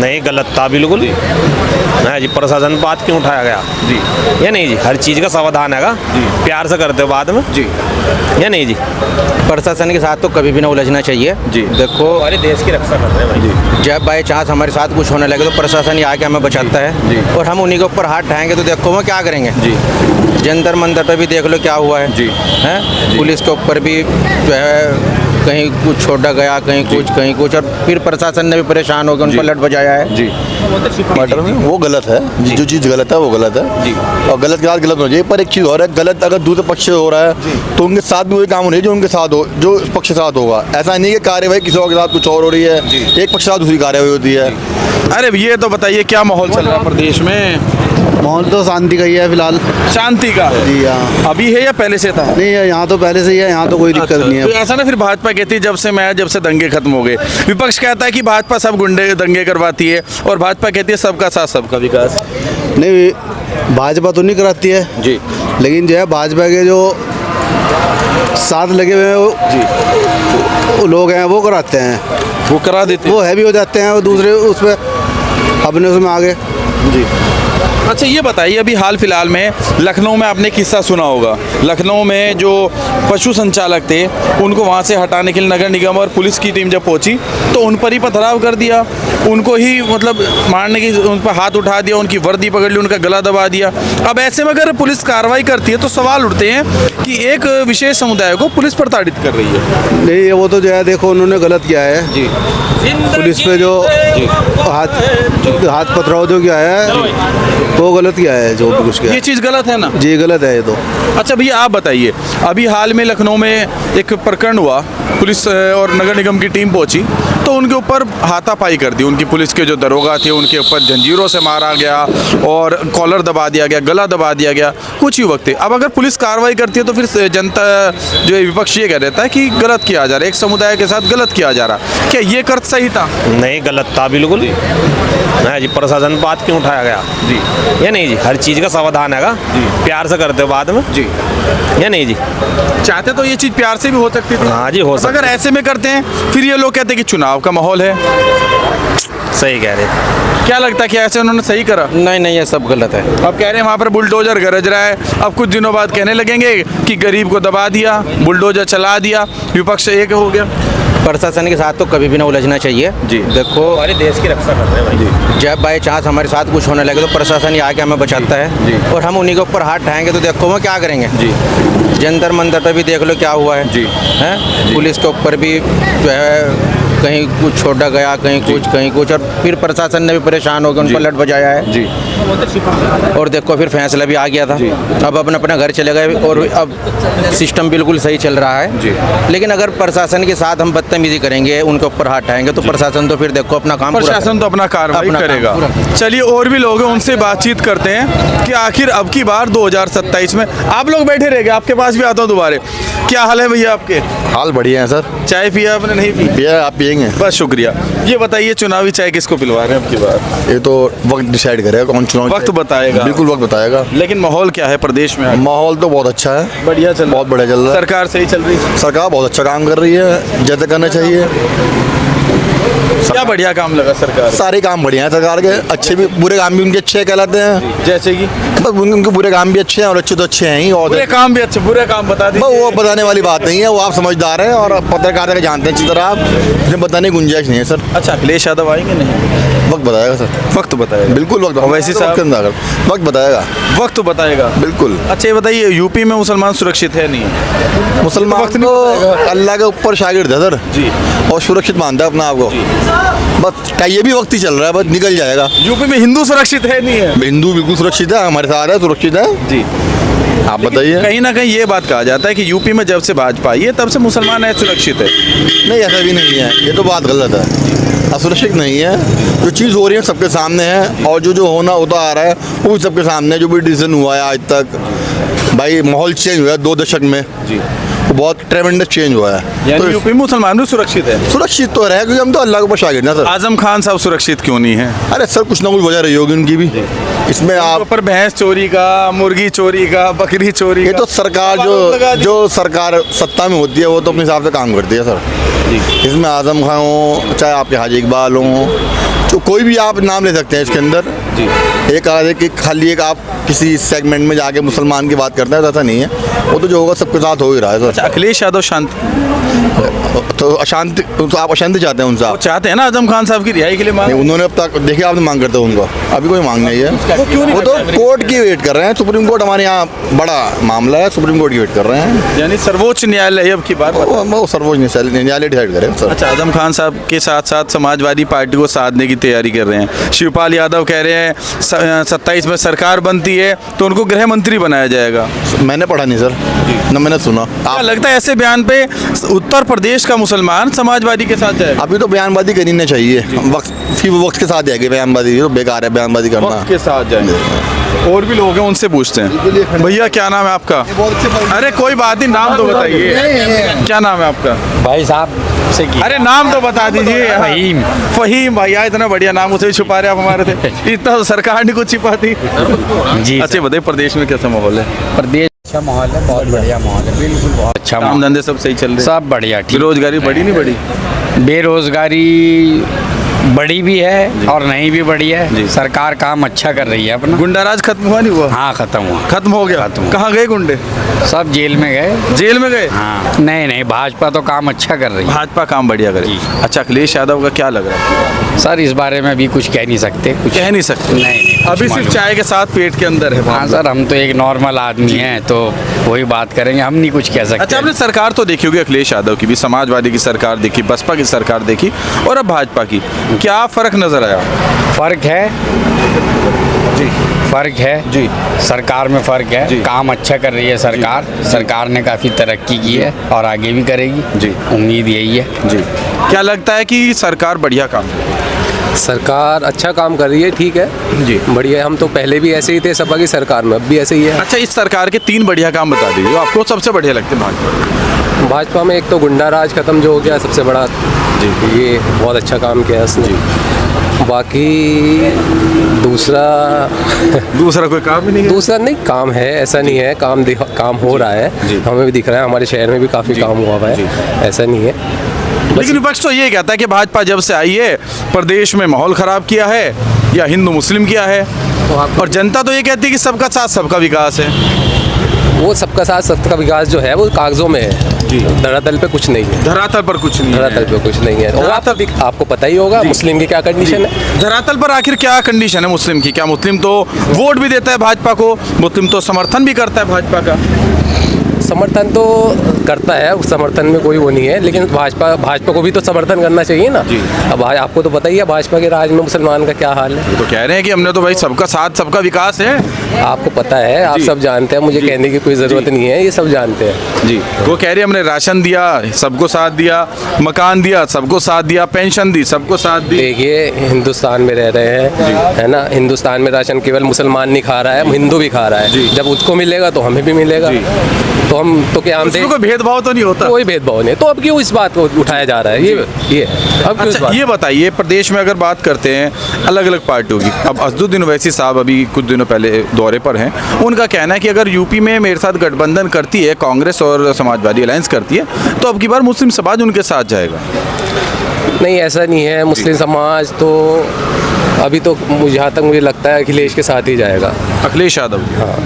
नहीं, गलत था बिल्कुल। हाँ जी, प्रशासन बात क्यों उठाया गया जी या नहीं जी? हर चीज़ का समाधान हैगा, प्यार से करते हो बाद में जी या नहीं जी? प्रशासन के साथ तो कभी भी ना उलझना चाहिए। जी। देखो, हमारे देश की रक्षा कर रहे हैं भाई। जब बाई चांस हमारे साथ कुछ होने लगे तो प्रशासन ही आके हमें बचाता जी। है, और हम उन्हीं के ऊपर हाथ उठाएंगे तो देखो वो क्या करेंगे। जी जंतर मंतर पे भी देख लो क्या हुआ है। जी। हैं, पुलिस के ऊपर भी जो है कहीं कुछ छोड़ा गया, कहीं कुछ, और फिर प्रशासन ने भी परेशान होकर उन पर लट बजाया है। जी मैटर में वो गलत है, जो चीज़ गलत है वो गलत है जी। और गलत के साथ गलत होना चाहिए। पर एक चीज़ और है, गलत अगर दूसरे पक्ष से हो रहा है तो उनके साथ भी वही काम होना चाहिए जो उनके साथ हो, जो इस पक्ष के साथ होगा। ऐसा नहीं है कि कार्यवाही किसी और के साथ कुछ और हो रही है, एक पक्ष के साथ दूसरी कार्यवाही होती है। अरे ये तो बताइए क्या माहौल चल रहा है प्रदेश में? माहौल तो शांति का ही है फिलहाल। शांति का जी हाँ। अभी है या पहले से था? नहीं है, यहाँ तो पहले से ही है, यहाँ तो कोई दिक्कत नहीं तो है। ऐसा ना, फिर भाजपा कहती है जब से दंगे खत्म हो गए। विपक्ष कहता है कि भाजपा सब गुंडे दंगे करवाती है, और भाजपा कहती है सबका साथ सबका विकास। नहीं, भाजपा तो नहीं कराती है जी लेकिन जो है भाजपा के जो साथ लगे हुए हैं वो लोग हैं वो कराते हैं, वो करा देते हैं। वो हैवी हो जाते हैं और दूसरे उसमें अपने उसमें आगे। जी। अच्छा ये बताइए, अभी हाल फिलहाल में लखनऊ में आपने किस्सा सुना होगा। लखनऊ में जो पशु संचालक थे उनको वहाँ से हटाने के लिए नगर निगम और पुलिस की टीम जब पहुँची तो उन पर ही पथराव कर दिया, उनको ही मतलब मारने की, उन पर हाथ उठा दिया, उनकी वर्दी पकड़ ली, उनका गला दबा दिया। अब ऐसे में अगर पुलिस कार्रवाई करती है तो सवाल उठते हैं कि एक विशेष समुदाय को पुलिस प्रताड़ित कर रही है। नहीं, वो तो जो है देखो उन्होंने गलत किया है। जी पुलिस पे जो हाथ पथराव जो किया है वो गलत किया है, जो भी कुछ किया ये है। चीज़ गलत है ना? जी गलत है ये तो। अच्छा भैया आप बताइए, अभी हाल में लखनऊ में एक प्रकरण हुआ, पुलिस और नगर निगम की टीम पहुंची तो उनके ऊपर हाथापाई कर दी। उनकी पुलिस के जो दरोगा थे उनके ऊपर जंजीरों से मारा गया और कॉलर दबा दिया गया, गला दबा दिया गया, कुछ युवक थे। अब अगर पुलिस कार्रवाई करती है तो फिर जनता जो है विपक्ष ये कह देता है कि गलत किया जा रहा है, एक समुदाय के साथ गलत किया जा रहा है। क्या ये कर सही था? नहीं, गलत था बिल्कुल। हाँ जी, प्रशासन बात क्यों उठाया गया जी या नहीं जी? हर चीज़ का समाधान हैगा, प्यार से करते हो बाद में जी। या नहीं जी? चाहते तो ये चीज़ प्यार से भी हो सकती थी। हाँ जी, हो अब सकता अगर ऐसे में करते हैं फिर ये लोग कहते हैं कि चुनाव का माहौल है। सही कह रहे हैं। क्या लगता है कि ऐसे उन्होंने सही करा? नहीं नहीं, ये सब गलत है। अब कह रहे हैं वहाँ पर बुलडोजर गरज रहा है, अब कुछ दिनों बाद कहने लगेंगे कि गरीब को दबा दिया, बुलडोजर चला दिया, विपक्ष एक हो गया। प्रशासन के साथ तो कभी भी ना उलझना चाहिए। जी। देखो, हमारे देश की रक्षा कर रहे हैं भाई। जब बाई चांस हमारे साथ कुछ होने लगे तो प्रशासन ही आके हमें बचाता जी। है, और हम उन्हीं के ऊपर हाथ उठाएंगे तो देखो वो क्या करेंगे। जी जंतर मंतर पे भी देख लो क्या हुआ है। जी। हैं, पुलिस के ऊपर भी जो है कहीं कुछ छोड़ा गया, कहीं कुछ, और फिर प्रशासन ने भी परेशान होकर उन पर लट बजाया है। जी और देखो फिर फैसला भी आ गया था। अब अपना अपना घर चले गए और अब सिस्टम बिल्कुल सही चल रहा है। जी। लेकिन अगर प्रशासन के साथ हम बदतमीजी करेंगे, उनके ऊपर हाथ उठाएंगे तो प्रशासन तो फिर देखो अपना काम पूरा प्रशासन तो अपना कार्रवाई अपना काम करेगा। पूरा। चलिए और भी लोग हैं, उनसे बातचीत करते हैं कि आखिर अब की बार 2027 में आप लोग बैठे रह गए, आपके पास भी आता हूँ दोबारा। क्या हाल है भैया आपके? हाल बढ़िया है सर। चाय पिया आपने? नहीं पी? भैया आप पियेंगे? बस शुक्रिया। ये बताइए चुनावी चाय किसको पिलवा रहे हैं अब की बार? ये तो वक्त डिसाइड करेगा कौन चुनाव। वक्त बताएगा। बिल्कुल वक्त बताएगा। लेकिन माहौल क्या है प्रदेश में? माहौल तो बहुत अच्छा है, बढ़िया चल रहा है। बहुत बढ़िया चल रहा है। सरकार सही चल रही है? सरकार बहुत अच्छा काम कर रही है, जैसे करना चाहिए। क्या बढ़िया काम लगा सरकार? सारे काम बढ़िया है सरकार के, अच्छे भी बुरे काम भी उनके अच्छे कहलाते हैं। जैसे कि बस उनके बुरे काम भी अच्छे हैं और अच्छे तो अच्छे हैं ही। और बुरे काम भी अच्छे, बुरे काम बता बस दीजिए। वो बताने वाली बात नहीं है, वो आप समझदार हैं और पत्रकारिता के जानते हैं अच्छी तरह, आप इसमें बताने की गुंजाइश नहीं है सर। अच्छा अखिलेश यादव आएंगे? नहीं, वक्त बताएगा सर, वक्त बताएगा। बिल्कुल वक्त। वैसे साहब- वक्त के अंदर वक्त बताएगा, वक्त बताएगा। बिल्कुल। अच्छा ये बताइए, यूपी में मुसलमान सुरक्षित है नहीं? मुसलमान वक्त नहीं तो बताएगा। अल्लाह के ऊपर शागिर्द है सर जी। और सुरक्षित मानता है अपना आप को। बस का ये भी वक्त ही चल रहा है, बस निकल जाएगा। यूपी में हिंदू सुरक्षित है नहीं है? हिंदू बिल्कुल सुरक्षित है, हमारे साथ है, सुरक्षित है। जी। आप बताइए। कहीं ना कहीं ये बात कहा जाता है कि यूपी में जब से भाजपा आई है तब से मुसलमान है सुरक्षित है। नहीं, ऐसा भी नहीं है, ये तो बात गलत है। असुरक्षित नहीं है, जो चीज़ हो रही है सबके सामने है और जो होना होता आ रहा है वो भी सबके सामने है। जो भी डिसीजन हुआ है आज तक, भाई माहौल चेंज हुआ है 2 दशक में। जी। वो बहुत ट्रेमेंडस चेंज हुआ है। यानी तो यूपी में मुसलमान भी सुरक्षित है? सुरक्षित तो रहे क्योंकि हम तो अल्लाह के ऊपर शागिर्द हैं सर। आजम खान साहब सुरक्षित क्यों नहीं है? अरे सर कुछ ना कुछ वजह रही होगी उनकी भी। इसमें आप ऊपर भैंस चोरी का, मुर्गी चोरी का, बकरी चोरी ये का तो सरकार जो सरकार सत्ता में होती है वो तो अपने हिसाब से काम करती है सर। इसमें आजम खान हो, चाहे आपके हाजी इकबाल हो, तो कोई भी आप नाम ले सकते हैं इसके अंदर जी। एक आ है कि खाली एक आप किसी सेगमेंट में जाके मुसलमान की बात करते हैं, ऐसा नहीं है। वो तो जो होगा सबके साथ हो ही रहा है। अच्छा, अखिलेश यादव शांत तो अशांति, तो आप अशांति चाहते हैं उनसे? वो चाहते हैं ना आजम खान साहब की रिहाई के लिए मांग। नहीं, उन्होंने अब तक देखिए, आपने मांग करते हो उनको, अभी कोई मांग नहीं है। वो क्यों नहीं वो तो करते? कोर्ट की वेट कर रहे हैं। सुप्रीम कोर्ट हमारे यहाँ बड़ा मामला है, सुप्रीम कोर्ट की वेट कर रहे हैं। यानी सर्वोच्च न्यायालय अब की बात। वो सर्वोच्च न्यायालय डिसाइड करे सर। अच्छा, आजम खान साहब के साथ साथ समाजवादी पार्टी को साधने की तैयारी कर रहे हैं। शिवपाल यादव कह रहे हैं 27 में सरकार बनती है तो उनको गृह मंत्री बनाया जाएगा। मैंने पढ़ा नहीं सर, न मैंने सुना। क्या लगता है ऐसे बयान पे उत्तर प्रदेश का मुसलमान समाजवादी के साथ जाएगा? अभी तो बयानबाजी करनी नहीं चाहिए, वक्त के साथ जाएगी बयानबाजी। तो बेकार है बयानबाजी करना। वक्त के साथ जाएंगे। और भी लोग हैं, उनसे पूछते हैं। भैया क्या नाम है आपका? अरे कोई बात नहीं, नाम तो बताइए। क्या नाम है आपका? भाई साहब से की। अरे नाम तो बता दीजिए। फहीम। फहीम भैया, इतना बढ़िया नाम, उसे छुपा रहे आप हमारे थे। इतना तो सरकार नहीं कुछ छिपाती। जी अच्छा बताइए, प्रदेश में कैसा माहौल है? प्रदेश अच्छा माहौल है, बहुत बढ़िया माहौल है, बिल्कुल बहुत अच्छा काम माहौल। धंधे सब सही चल रहे हैं? सब बढ़िया, ठीक। बेरोजगारी बढ़ी नहीं बढ़ी? बेरोजगारी बड़ी भी है और नहीं भी बड़ी है। जी। सरकार काम अच्छा कर रही है अपना। गुंडाराज खत्म हुआ नहीं हुआ? हाँ, खत्म हुआ। खत्म हो गया। खत्म। कहाँ गए गुंडे? सब जेल में गए। जेल में गए? हाँ, नहीं नहीं, भाजपा तो काम अच्छा कर रही है। भाजपा काम बढ़िया करे। जी। अच्छा, अखिलेश यादव का क्या लग रहा है? सर इस बारे में अभी कुछ कह नहीं सकते, कुछ कह नहीं सकते। नहीं, कुछ अभी सिर्फ मालूम। चाय के साथ पेट के अंदर है। हाँ सर, हम तो एक नॉर्मल आदमी हैं, तो वही बात करेंगे, हम नहीं कुछ कह सकते। अच्छा, आपने सरकार तो देखी होगी अखिलेश यादव की भी, समाजवादी की सरकार देखी, बसपा की सरकार देखी और अब भाजपा की, क्या फर्क नजर आया? फर्क है जी फर्क है जी। सरकार में फर्क है। जी। काम अच्छा कर रही है सरकार। सरकार ने काफ़ी तरक्की की है और आगे भी करेगी। जी। उम्मीद यही है। जी। क्या लगता है कि सरकार बढ़िया काम कर रही है? सरकार अच्छा काम कर रही है, ठीक है जी। बढ़िया। हम तो पहले भी ऐसे ही थे सपा की सरकार में, अब भी ऐसे ही है। अच्छा, इस सरकार के 3 बढ़िया काम बता दीजिए, आपको सबसे बढ़िया लगते हैं भाजपा? भाजपा में एक तो गुंडा राज खत्म जो हो गया, सबसे बड़ा जी। ये बहुत अच्छा काम किया उसने। बाकी दूसरा कोई काम ही नहीं है? दूसरा नहीं, काम है, ऐसा नहीं है, काम हो रहा जी। है, हमें भी दिख रहा है, हमारे शहर में भी काफ़ी काम हुआ हुआ जी। है, ऐसा नहीं है। लेकिन विपक्ष तो ये कहता है कि भाजपा जब से आई है प्रदेश में माहौल खराब किया है या हिंदू मुस्लिम किया है, और जनता तो ये कहती है कि सबका साथ सबका विकास है। वो सबका साथ सबका विकास जो है वो कागजों में है, धरातल पे कुछ नहीं है। धरातल पर कुछ नहीं धरातल पे कुछ नहीं है। और आपको पता ही होगा मुस्लिम की क्या कंडीशन है। धरातल पर आखिर क्या कंडीशन है मुस्लिम की? क्या मुस्लिम तो वोट भी देता है भाजपा को, मुस्लिम तो समर्थन भी करता है भाजपा का? समर्थन तो करता है, उस समर्थन में कोई वो नहीं है, लेकिन भाजपा को भी तो समर्थन करना चाहिए ना। जी। अब आपको तो पता ही है भाजपा के राज में मुसलमान का क्या हाल है। तो कह रहे हैं कि हमने तो भाई सबका साथ सबका विकास है। आपको पता है, आप जी। सब जानते हैं, मुझे कहने की कोई ज़रूरत नहीं है, ये सब जानते हैं। जी। वो कह रहे हैं हमने राशन दिया, सबको साथ दिया, मकान दिया, सबको साथ दिया, पेंशन दी, सबको साथ दी। देखिए, हिंदुस्तान में रह रहे हैं, है ना। हिंदुस्तान में राशन केवल मुसलमान नहीं खा रहा है, हिंदू भी खा रहा जी। है। जब उसको मिलेगा तो हमें भी मिलेगा। तो हम तो क्या हम उसमें कोई भेदभाव तो नहीं होता? कोई भेदभाव नहीं, तो अब क्यों इस बात को उठाया जा रहा है? ये अब क्यों इस अच्छा, बात? ये बताइए, प्रदेश में अगर बात करते हैं अलग अलग पार्टियों की, अब असदुद्दीन ओवैसी साहब अभी कुछ दिनों पहले दौरे पर हैं, उनका कहना है कि अगर यूपी में मेरे साथ गठबंधन करती है कांग्रेस और समाजवादी अलायंस करती है तो अब की बार मुस्लिम समाज उनके साथ जाएगा। नहीं, ऐसा नहीं है। मुस्लिम समाज तो अभी तो जहाँ तक मुझे लगता है अखिलेश के साथ ही जाएगा। अखिलेश यादव? हाँ।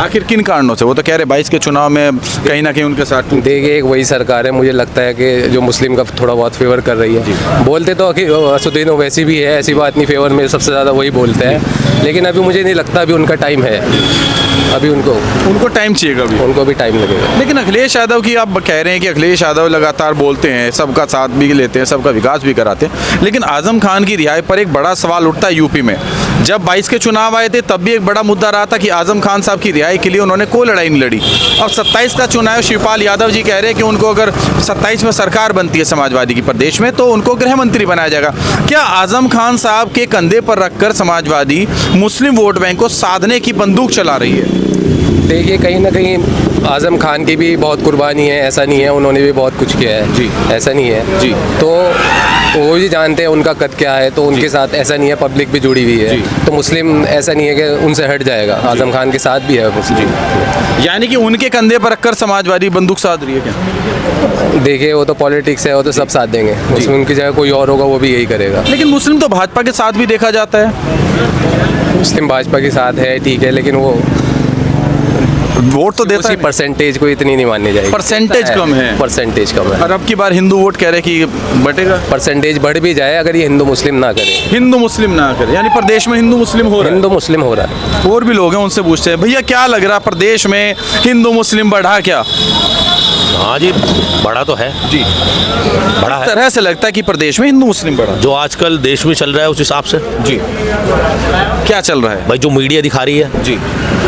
आखिर किन कारणों से? वो तो कह रहे 22 के चुनाव में कहीं ना कहीं उनके साथ। देखिए, एक वही सरकार है, मुझे लगता है कि जो मुस्लिम का थोड़ा बहुत फेवर कर रही है। बोलते तो असदुद्दीन ओवैसी भी है, ऐसी बात नहीं, फेवर में सबसे ज़्यादा वही बोलते हैं, लेकिन अभी मुझे नहीं लगता अभी उनका टाइम है। अभी उनको टाइम चाहिए, अभी उनको भी टाइम लगेगा। लेकिन अखिलेश यादव की आप कह रहे हैं कि अखिलेश यादव लगातार बोलते हैं, सबका साथ भी लेते हैं, सबका विकास भी कराते हैं, लेकिन आजम खान की रिहाई पर एक बड़ा सवाल उठता है यूपी में। जब 22 के चुनाव आए थे तब भी एक बड़ा मुद्दा रहा था कि आजम खान साहब की रिहाई के लिए उन्होंने कोई लड़ाई नहीं लड़ी, और 27 का चुनाव शिवपाल यादव जी कह रहे हैं कि उनको अगर 27 में सरकार बनती है समाजवादी की प्रदेश में तो उनको गृह मंत्री बनाया जाएगा। क्या आजम खान साहब के कंधे पर रखकर समाजवादी मुस्लिम वोट बैंक को साधने की बंदूक चला रही है? देखिए, कहीं ना कहीं आजम खान की भी बहुत कुर्बानी है, ऐसा नहीं है, उन्होंने भी बहुत कुछ किया है। जी। ऐसा नहीं है जी। तो वो भी जानते हैं उनका कद क्या है, तो उनके साथ ऐसा नहीं है, पब्लिक भी जुड़ी हुई है, तो मुस्लिम ऐसा नहीं है कि उनसे हट जाएगा। आजम खान के साथ भी है मुस्लिम। यानी कि उनके कंधे पर रखकर समाजवादी बंदूक साध रही है क्या? देखिए वो तो पॉलिटिक्स है, वो तो सब साथ देंगे, उसमें उनकी जगह कोई और होगा वो भी यही करेगा। लेकिन मुस्लिम तो भाजपा के साथ भी देखा जाता है। मुस्लिम भाजपा के साथ है ठीक है, लेकिन वो वोट तो देता उसी है, परसेंटेज को इतनी नहीं माननी जाएगी। परसेंटेज कम है। परसेंटेज कम है। और अब की बार हिंदू वोट कह रहे कि बटेगा, परसेंटेज बढ़ भी जाए अगर ये हिंदू मुस्लिम ना करे। हिंदू मुस्लिम ना करे, यानी प्रदेश में हिंदू मुस्लिम हो रहा है। हिंदू मुस्लिम हो रहा है। और भी लोग हैं, उनसे पूछते हैं, भैया क्या लग रहा है प्रदेश में हिंदू मुस्लिम बढ़ा क्या? हाँ जी, बड़ा तो है जी, बड़ा इस है। तरह से लगता है कि प्रदेश में हिंदू मुस्लिम बढ़ा। जो आजकल देश में चल रहा है उस हिसाब से जी, क्या चल रहा है? भाई, जो मीडिया दिखा रही है जी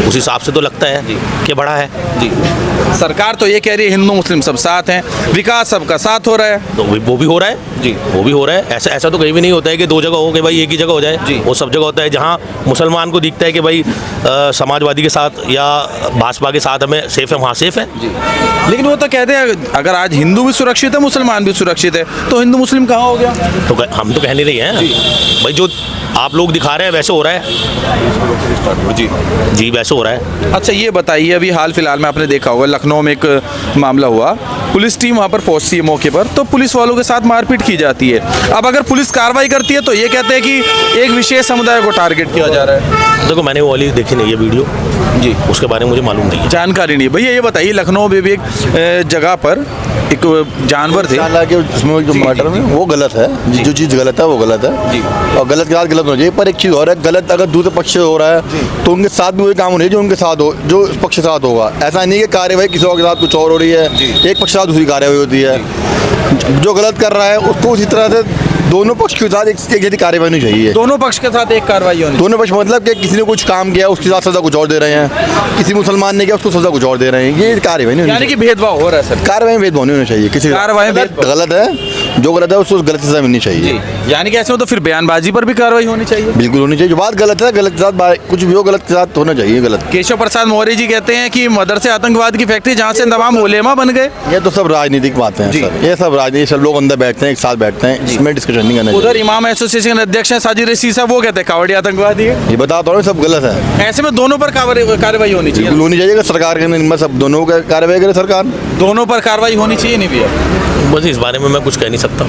उस हिसाब से तो लगता है कि बड़ा है। जी, सरकार तो ये कह रही है हिंदू मुस्लिम सब साथ हैं, विकास सबका साथ हो रहा है। तो वो भी हो रहा है जी, वो भी हो रहा है। ऐसा तो कहीं भी नहीं होता है कि दो जगह हो कि भाई एक ही जगह हो जाए जी। वो सब जगह होता है। जहाँ मुसलमान को दिखता है कि भाई समाजवादी के साथ या भाजपा के साथ हमें सेफ है, वहाँ सेफ है। लेकिन वो तो कहते हैं अगर आज हिंदू भी सुरक्षित है मुसलमान भी सुरक्षित है, तो हिंदू मुस्लिम कहाँ हो गया? तो हम तो कह नहीं रहे हैं भाई, जो आप लोग दिखा रहे हैं वैसे हो रहा है। जी वैसे हो रहा है। अच्छा ये बताइए, अभी हाल फिलहाल में आपने देखा होगा लखनऊ में एक मामला हुआ, पुलिस टीम वहाँ पर पहुँचती है मौके पर, तो पुलिस वालों के साथ मारपीट की जाती है। अब अगर पुलिस कार्रवाई करती है तो ये कहते हैं कि एक विशेष समुदाय को टारगेट किया जा रहा है। देखो, मैंने वो वाली देखी नहीं है वीडियो जी, उसके बारे में मुझे मालूम नहीं है, जानकारी नहीं। भैया ये बताइए, लखनऊ में भी एक जगह पर एक जानवर थे, हालांकि उसमें जो मर्डर में वो गलत है, जो चीज़ गलत है वो गलत है और गलत के साथ गलत होना चाहिए। पर एक चीज़ और है, गलत अगर दूसरे पक्ष से हो रहा है तो उनके साथ भी वही काम होना चाहिए जो उनके साथ हो, जो इस पक्ष के साथ होगा। ऐसा नहीं है कि कार्यवाही किसी और के साथ कुछ और हो रही है, एक पक्ष के साथ दूसरी कार्यवाही होती है। जो गलत कर रहा है उसको उसी तरह से दोनों पक्ष के साथ एक जैसी कार्यवाही होनी चाहिए। दोनों पक्ष के साथ एक कार्रवाई होनी। दोनों पक्ष मतलब कि किसी ने कुछ काम किया उसके साथ सजा कुछ और दे रहे हैं, किसी मुसलमान ने किया उसको सजा कुछ और दे रहे हैं, ये कार्रवाई नहीं होनी यानी कि चाहिए। भेदभाव हो रहा है सर, कार्रवाई में भेदभाव नहीं होना चाहिए, किसी कार्रवाई में गलत है, जो गलत है उसको गलत सजा मिलनी चाहिए। यानी कि ऐसे में तो फिर बयानबाजी पर भी कार्रवाई होनी चाहिए। बिल्कुल होनी चाहिए, जो बात गलत है गलत के साथ कुछ भी हो गलत के साथ होना चाहिए। गलत केशव प्रसाद मौर्य जी कहते हैं कि मदरसे आतंकवाद की फैक्ट्री जहाँ से तमाम उलेमा बन गए। ये तो सब राजनीतिक बातें हैं सर, ये सब राजनीति, सब लोग अंदर बैठते हैं एक साथ बैठते हैं, इसमें डिस्कशन नहीं करना उधर चाहिए। इमाम एसोसिएशन अध्यक्ष हैं साजिद रशीद साहब, वो कहते हैं कावड़ी आतंकवादी है। ये बताता हूँ सब गलत है। ऐसे में दोनों पर कार्रवाई होनी चाहिए। बिल्कुल होनी चाहिए कि सरकार के अंदर सब दोनों का कार्रवाई करे सरकार। दोनों पर कार्रवाई होनी चाहिए नहीं भैया? बस इस बारे में मैं कुछ कह नहीं सकता।